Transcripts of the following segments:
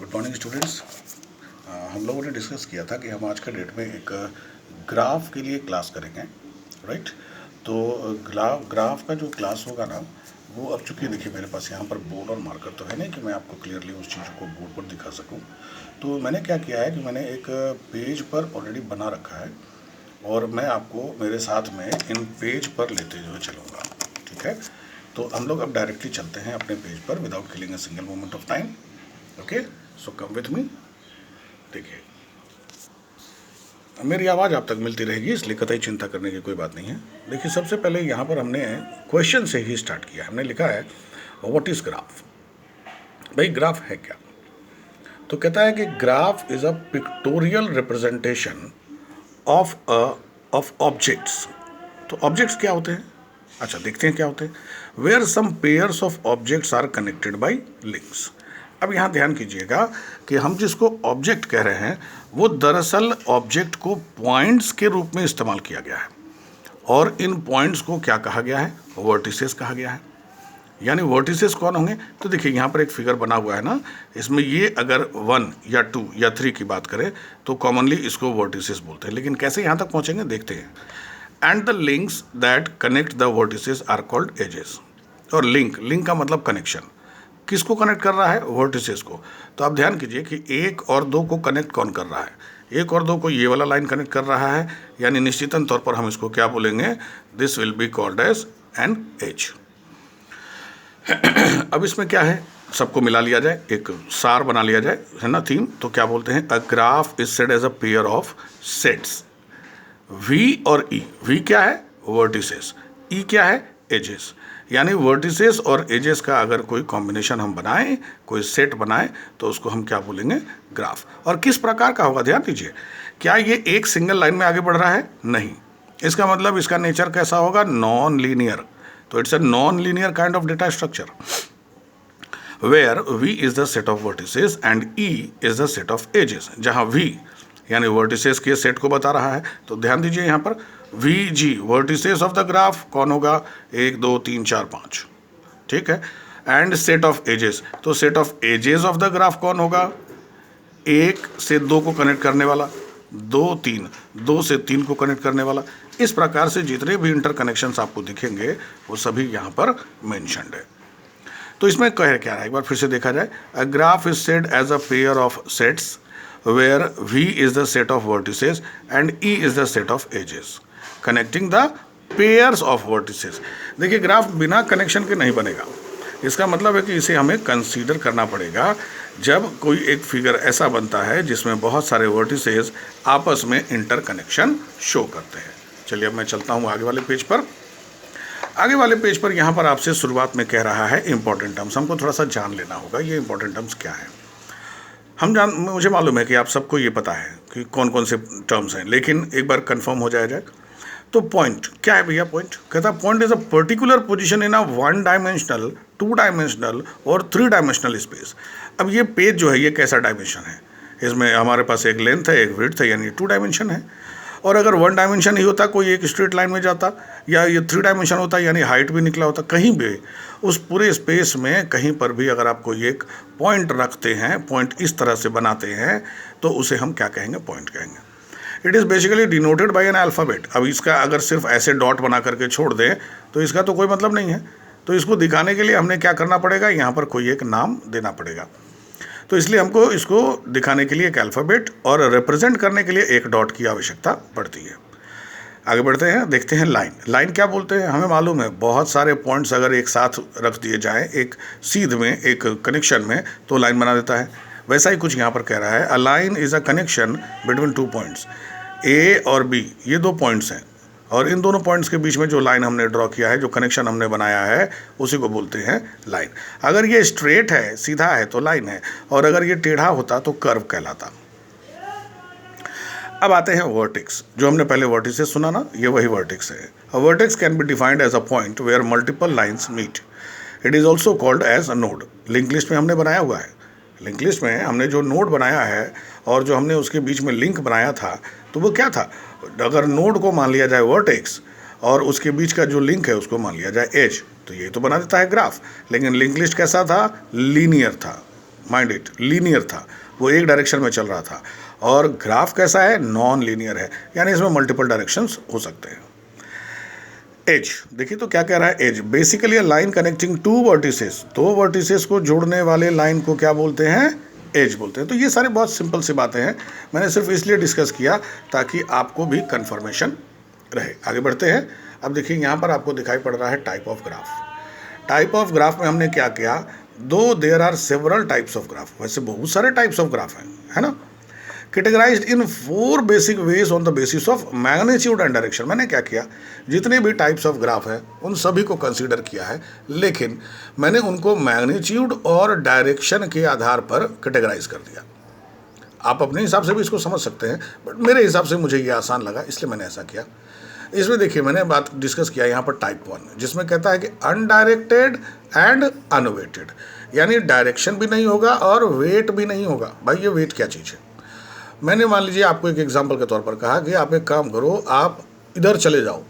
Good morning students. हम लोगों ने डिस्कस किया था कि हम आज के डेट में एक ग्राफ के लिए क्लास करेंगे, राइट। तो ग्राफ का जो क्लास होगा ना, वो अब चूँकि देखिए मेरे पास यहाँ पर बोर्ड और मार्कर तो है नहीं कि मैं आपको क्लियरली उस चीज़ को बोर्ड पर दिखा सकूँ। तो मैंने क्या किया है कि मैंने एक पेज पर ऑलरेडी बना रखा है और मैं आपको मेरे साथ में इन पेज पर लेते हुए चलूँगा, ठीक है। तो हम लोग अब डायरेक्टली चलते हैं अपने पेज पर without killing a single moment of time. Okay, so come with me. देखिए मेरी आवाज़ आप तक मिलती रहेगी, इसलिए कतई चिंता करने की कोई बात नहीं है। देखिए सबसे पहले यहाँ पर हमने क्वेश्चन से ही स्टार्ट किया। हमने लिखा है व्हाट इज़ ग्राफ। भाई ग्राफ है क्या? तो कहता है कि graph is a pictorial representation of objects. तो ऑब्जेक्ट्स क्या होते हैं? अच्छा देखते हैं क्या होते हैं। Where some pairs of objects are connected by links. अब यहाँ ध्यान कीजिएगा कि हम जिसको ऑब्जेक्ट कह रहे हैं वो दरअसल ऑब्जेक्ट को पॉइंट्स के रूप में इस्तेमाल किया गया है और इन पॉइंट्स को क्या कहा गया है? वर्टिसेस कहा गया है। यानी वर्टिसेस कौन होंगे? तो देखिए यहाँ पर एक फिगर बना हुआ है ना, इसमें ये अगर 1 या 2 या 3 की बात करें तो कॉमनली इसको वर्टिसेस बोलते हैं, लेकिन कैसे यहाँ तक पहुँचेंगे देखते हैं। And the links that connect the vertices are called edges. और लिंक का मतलब कनेक्शन, किसको कनेक्ट कर रहा है? वर्टिसेस को। तो आप ध्यान कीजिए कि 1 और 2 को कनेक्ट कौन कर रहा है? 1 और 2 को ये वाला लाइन कनेक्ट कर रहा है, यानी निश्चितन तौर पर हम इसको क्या बोलेंगे? This will be called as an edge. अब इसमें क्या है, सबको मिला लिया जाए, एक सार बना लिया जाए, है ना, थीम। तो क्या बोलते हैं? A graph is said as a pair of sets. V और ई, वी क्या है? वर्टिसेस, ई क्या है? एजेस। यानी वर्टिसेस और एजेस का अगर कोई कॉम्बिनेशन हम बनाएं, कोई सेट बनाएं, तो उसको हम क्या बोलेंगे? ग्राफ। और किस प्रकार का होगा ध्यान दीजिए। क्या ये एक सिंगल लाइन में आगे बढ़ रहा है? नहीं। इसका मतलब इसका नेचर कैसा होगा? Non linear. तो it's a non linear kind of data structure where v is the set of vertices and e is the set of edges. जहां v यानी वर्टिसेस के सेट को बता रहा है, तो ध्यान दीजिए यहाँ पर vg vertices of the graph कौन होगा? 1 2 3 4 5, ठीक है। एंड सेट ऑफ एजेस, तो set of edges of the graph कौन होगा? 1 से 2 को कनेक्ट करने वाला, 2 से 3 को कनेक्ट करने वाला। इस प्रकार से जितने भी इंटरकनेक्शंस आपको दिखेंगे वो सभी यहाँ पर मेंशन्ड है। तो इसमें कह क्या रहा है, एक बार फिर से देखा जाए। A graph is said as a pair of sets where v is the set of vertices and e is the set of edges connecting the pairs of vertices. देखिए ग्राफ बिना कनेक्शन के नहीं बनेगा। इसका मतलब है कि इसे हमें कंसीडर करना पड़ेगा जब कोई एक फिगर ऐसा बनता है जिसमें बहुत सारे वर्टिसेस आपस में इंटरकनेक्शन शो करते हैं। चलिए अब मैं चलता हूँ आगे वाले पेज पर। आगे वाले पेज पर यहाँ पर आपसे शुरुआत में कह रहा है इंपॉर्टेंट टर्म्स। हमको थोड़ा सा जान लेना होगा ये इंपॉर्टेंट टर्म्स क्या है। मुझे मालूम है कि आप सबको ये पता है कि कौन कौन से टर्म्स हैं, लेकिन एक बार कंफर्म हो जाए। तो पॉइंट क्या है भैया? पॉइंट कहता है point is a particular position in a 1 dimensional, 2 dimensional और 3 डायमेंशनल स्पेस। अब ये पेज जो है ये कैसा डायमेंशन है? इसमें हमारे पास एक लेंथ है, एक विड्थ है, यानी 2 डायमेंशन है। और अगर 1 डायमेंशन ही होता, कोई एक स्ट्रेट लाइन में जाता, या ये 3 डायमेंशन होता यानी हाइट भी निकला होता, कहीं भी उस पूरे स्पेस में कहीं पर भी अगर आप कोई एक पॉइंट रखते हैं, पॉइंट इस तरह से बनाते हैं, तो उसे हम क्या कहेंगे? पॉइंट कहेंगे। It is basically denoted by N alphabet. अब इसका अगर सिर्फ ऐसे डॉट बना करके छोड़ दें तो इसका तो कोई मतलब नहीं है। तो इसको दिखाने के लिए हमने क्या करना पड़ेगा? यहाँ पर कोई एक नाम देना पड़ेगा। तो इसलिए हमको इसको दिखाने के लिए एक अल्फ़ाबेट और रिप्रेजेंट करने के लिए एक डॉट की आवश्यकता पड़ती है। आगे बढ़ते हैं, देखते हैं लाइन। लाइन क्या बोलते हैं? हमें मालूम है बहुत सारे पॉइंट्स अगर एक साथ रख दिए जाएं एक सीध में, एक कनेक्शन में, तो लाइन बना देता है। वैसा ही कुछ यहाँ पर कह रहा है। A line is a connection between 2 points. A और बी ये 2 पॉइंट्स हैं, और इन दोनों पॉइंट्स के बीच में जो लाइन हमने ड्रॉ किया है, जो कनेक्शन हमने बनाया है, उसी को बोलते हैं लाइन। अगर ये स्ट्रेट है, सीधा है, तो लाइन है, और अगर ये टेढ़ा होता तो कर्व कहलाता। अब आते हैं वर्टेक्स। जो हमने पहले वर्टिसेस सुना ना, ये वही वर्टेक्स है। A vertex can be defined as a point where multiple lines meet. It is also called as a node. Link list में हमने बनाया हुआ है। लिंक लिस्ट में हमने जो नोड बनाया है और जो हमने उसके बीच में लिंक बनाया था, तो वो क्या था? अगर नोड को मान लिया जाए वर्टेक्स और उसके बीच का जो लिंक है उसको मान लिया जाए एज, तो ये तो बना देता है ग्राफ। लेकिन लिंक लिस्ट कैसा था? लीनियर था। माइंड इट, लीनियर था, वो एक डायरेक्शन में चल रहा था। और ग्राफ कैसा है, नॉन लीनियर है, यानी इसमें मल्टीपल डायरेक्शंस हो सकते हैं। एज देखिए तो क्या कह रहा है, edge basically line connecting two vertices, दो वर्टिसेस को जोड़ने वाले लाइन को क्या बोलते हैं, एज बोलते हैं। तो ये सारे बहुत सिंपल सी बातें हैं, मैंने सिर्फ इसलिए डिस्कस किया ताकि आपको भी कंफर्मेशन रहे। आगे बढ़ते हैं। अब देखिए यहाँ पर आपको दिखाई पड़ रहा है type of graph. Type of graph में हमने क्या किया, दो there are several types of graph, वैसे बहुत सारे टाइप्स ऑफ ग्राफ हैं, है ना, categorized in 4 basic ways on the basis of magnitude and direction. मैंने क्या किया, जितने भी टाइप्स ऑफ ग्राफ हैं उन सभी को कंसीडर किया है, लेकिन मैंने उनको मैग्नीट्यूड और डायरेक्शन के आधार पर कैटेगराइज कर दिया। आप अपने हिसाब से भी इसको समझ सकते हैं, बट मेरे हिसाब से मुझे ये आसान लगा, इसलिए मैंने ऐसा किया। इसमें देखिए मैंने बात डिस्कस किया यहाँ पर टाइप 1, जिसमें कहता है कि अनडायरेक्टेड एंड अनवेटेड, यानी डायरेक्शन भी नहीं होगा और वेट भी नहीं होगा। भाई ये वेट क्या चीज़ है, मैंने मान लीजिए आपको एक एग्जांपल के तौर पर कहा कि आप एक काम करो, आप इधर चले जाओ।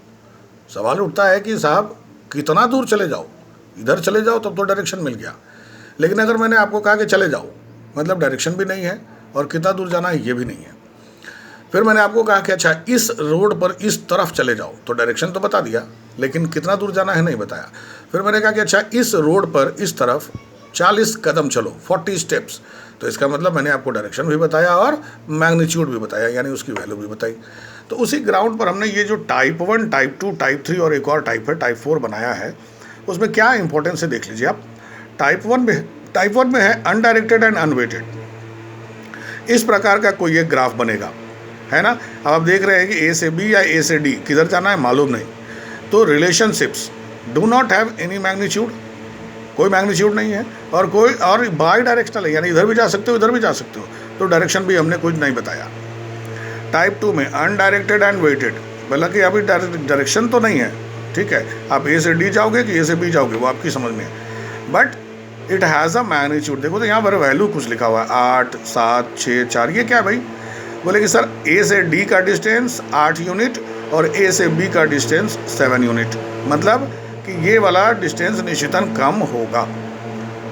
सवाल उठता है कि साहब कितना दूर चले जाओ, इधर चले जाओ तब तो डायरेक्शन मिल गया, लेकिन अगर मैंने आपको कहा कि चले जाओ, मतलब डायरेक्शन भी नहीं है और कितना दूर जाना है ये भी नहीं है। फिर मैंने आपको कहा कि अच्छा इस रोड पर इस तरफ चले जाओ, तो डायरेक्शन तो बता दिया, लेकिन कितना दूर जाना है नहीं बताया। फिर मैंने कहा कि अच्छा इस रोड पर इस तरफ 40 कदम चलो, 40 स्टेप्स, तो इसका मतलब मैंने आपको डायरेक्शन भी बताया और मैग्नीट्यूड भी बताया, यानी उसकी वैल्यू भी बताई। तो उसी ग्राउंड पर हमने ये जो टाइप 1, टाइप 2, टाइप 3 और एक और टाइप है टाइप 4 बनाया है। उसमें क्या इंपॉर्टेंस है देख लीजिए आप। टाइप 1 में है अनडायरेक्टेड एंड अनवेटेड। इस प्रकार का कोई एक ग्राफ बनेगा, है ना। अब आप देख रहे हैं कि ए से बी या ए से डी किधर जाना है मालूम नहीं, तो relationships do not have any magnitude, कोई मैग्नीट्यूड नहीं है, और कोई और बाई डायरेक्शनल है, यानी इधर भी जा सकते हो इधर भी जा सकते हो, तो डायरेक्शन भी हमने कुछ नहीं बताया। टाइप 2 में अनडायरेक्टेड एंड वेटेड, हालांकि अभी डायरेक्शन तो नहीं है, ठीक है, आप ए से डी जाओगे कि ए से बी जाओगे वो आपकी समझ में है, but it has a magnitude. देखो तो यहाँ पर वैल्यू कुछ लिखा हुआ है 8, 7, 6, 4, ये क्या है भाई, बोले कि सर ए से डी का डिस्टेंस 8 यूनिट और ए से बी का डिस्टेंस 7 यूनिट, मतलब कि ये वाला डिस्टेंस निश्चितन कम होगा,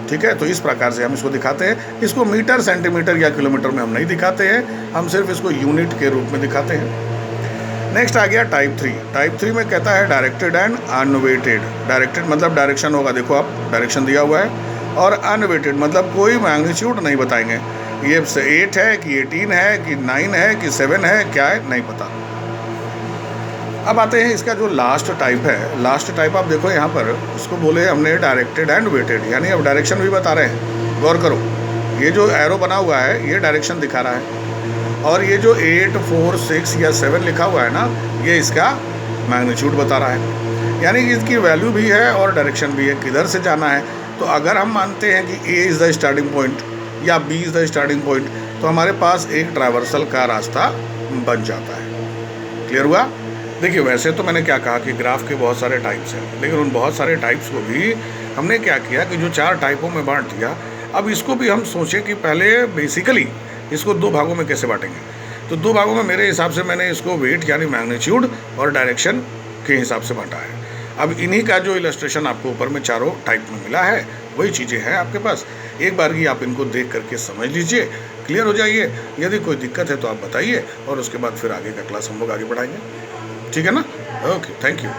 ठीक है। तो इस प्रकार से हम इसको दिखाते हैं। इसको मीटर, सेंटीमीटर या किलोमीटर में हम नहीं दिखाते हैं, हम सिर्फ इसको यूनिट के रूप में दिखाते हैं। नेक्स्ट आ गया टाइप 3। टाइप 3 में कहता है डायरेक्टेड एंड अनवेटेड। डायरेक्टेड मतलब डायरेक्शन होगा, देखो आप डायरेक्शन दिया हुआ है, और अनवेटेड मतलब कोई मैग्नीट्यूड नहीं बताएंगे, ये 8 है कि 18 है कि 9 है कि 7 है, क्या है नहीं पता। अब आते हैं इसका जो लास्ट टाइप है। लास्ट टाइप आप देखो यहाँ पर, इसको बोले हमने डायरेक्टेड एंड वेटेड, यानी अब डायरेक्शन भी बता रहे हैं। गौर करो, ये जो एरो बना हुआ है ये डायरेक्शन दिखा रहा है, और ये जो 8, 4, 6 या 7 लिखा हुआ है ना, ये इसका मैग्नीट्यूड बता रहा है, यानी इसकी वैल्यू भी है और डायरेक्शन भी है, किधर से जाना है। तो अगर हम मानते हैं कि A is the starting point या B is the starting point, तो हमारे पास एक ट्रैवर्सल का रास्ता बन जाता है। क्लियर हुआ। देखिए वैसे तो मैंने क्या कहा कि ग्राफ के बहुत सारे टाइप्स हैं, लेकिन उन बहुत सारे टाइप्स को भी हमने क्या किया कि जो 4 टाइपों में बांट दिया, अब इसको भी हम सोचें कि पहले बेसिकली इसको 2 भागों में कैसे बांटेंगे। तो 2 भागों में मेरे हिसाब से मैंने इसको वेट यानी मैग्नीट्यूड और डायरेक्शन के हिसाब से बांटा है। अब इन्हीं का जो इलस्ट्रेशन आपको ऊपर में चारों टाइप में मिला है, वही चीज़ें हैं आपके पास। एक बार ही आप इनको देख करके समझ लीजिए, क्लियर हो जाइए। यदि कोई दिक्कत है तो आप बताइए, और उसके बाद फिर आगे का क्लास हम लोग आगे बढ़ाएंगे, ठीक है ना। Okay, thank you.